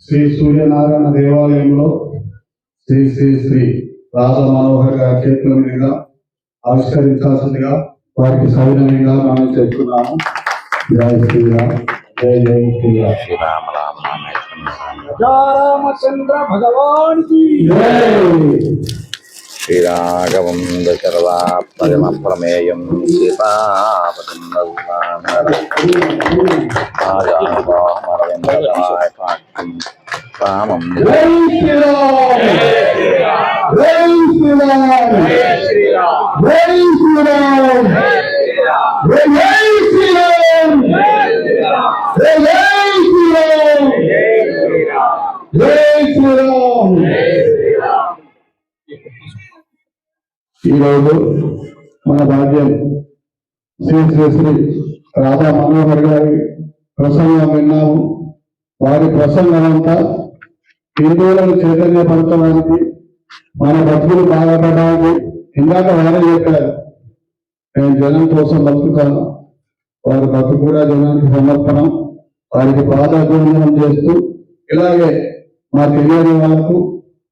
శ్రీ సూర్యనారాయణ దేవాలయంలో శ్రీ శ్రీ శ్రీ రాధా మనోహర్ గారి చేతుల మీదుగా ఆవిష్కరించాల్సిందిగా వారికి సవినయంగా మనం చెప్తున్నాము. జై శ్రీరామ్, జై జై శ్రీరామ్. శ్రీరామ రామ రామచంద్ర భగవాన్ కి శ్రీరాఘవం దశరథా పరమ ప్రమేయం సీతాపతిం రామం జై శ్రీరామ్, జై శ్రీరామ్, జై శ్రీరామ్, జై శ్రీరామ్, జై శ్రీరామ్, జై శ్రీరామ్. ఈరోజు మన భాగ్యం శ్రీ శ్రీ శ్రీ రాధా మనోహర్ గారి ప్రసంగం విన్నాము. వారి ప్రసంగం అంతా హిందువులను చైతన్యపరచడానికి, మన బతుకులు బాధపడడానికి. ఇందాక వారే చెప్పారు, నేను జనం కోసం బతుకుతాను, వారి బతుకు కూడా జనానికి సమర్పణం. వారికి పాదాభివందనం చేస్తూ ఇలాగే మా తెలియని వాళ్ళకు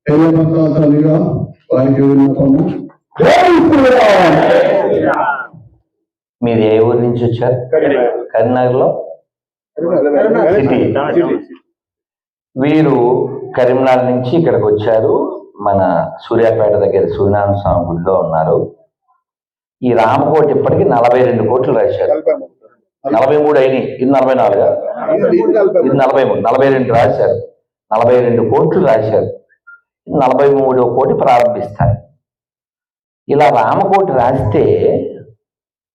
తెలియపరచాల్సిందిగా వారికి విన్నపము. మీరు ఏ ఊరి నుంచి వచ్చారు? కరీంనగర్ లో సిటీ. వీరు కరీంనగర్ నుంచి ఇక్కడికి వచ్చారు. మన సూర్యాపేట దగ్గర సూర్యనారాయణ స్వామి గుడిలో ఉన్నారు. ఈ రామకోటి ఇప్పటికీ 42 కోట్లు రాశారు. 43 అయినాయి, ఇది 44, ఇది 43, 42 రాశారు. 42 కోట్లు రాశారు. 43వ కోటి ప్రారంభిస్తారు. ఇలా రామకోటి రాస్తే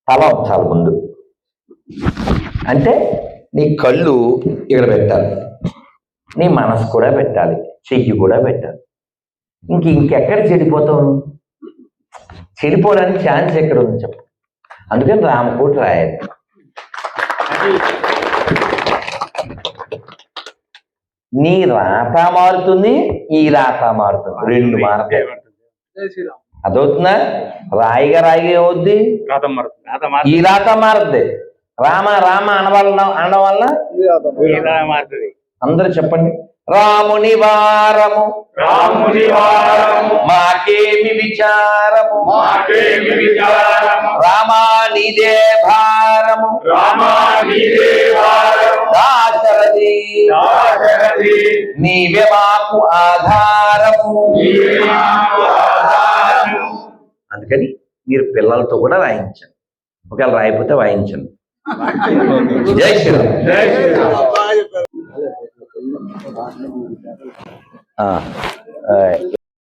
తల ఉంచాలి ముందు. అంటే నీ కళ్ళు ఇక్కడ పెట్టాలి, నీ మనసు కూడా పెట్టాలి, చెయ్యి కూడా పెట్టాలి. ఇంకెక్కడ చెడిపోతావు? చెడిపోవడానికి ఛాన్స్ ఎక్కడ ఉంది చెప్పు. అందుకని రామకోటి రాయాలి. నీ రాత మారుతుంది, ఈ రాత మారుతుంది, 2 మారుతాయి. అదవుతుందా? రాయిగా ఏమవుద్ది? ఈ రాత మారుద్ది. రామ రామ అనడం వల్ల అందరూ చెప్పండి. రాముని వారము, రాముని వారము, మాకేమి విచారము, మాకేమి విచారము, రామా నీదే భారము, రామా నీదే భారము, దాశరథి దాశరథి నీవే మాకు ఆధారము. నీవే మాకు ఆధారము. అందుకని మీరు పిల్లలతో కూడా రాయించండి. ఒకవేళ రాయిపోతే వాయించండి. జై శ్రీరామ్. జై శ్రీరామ్.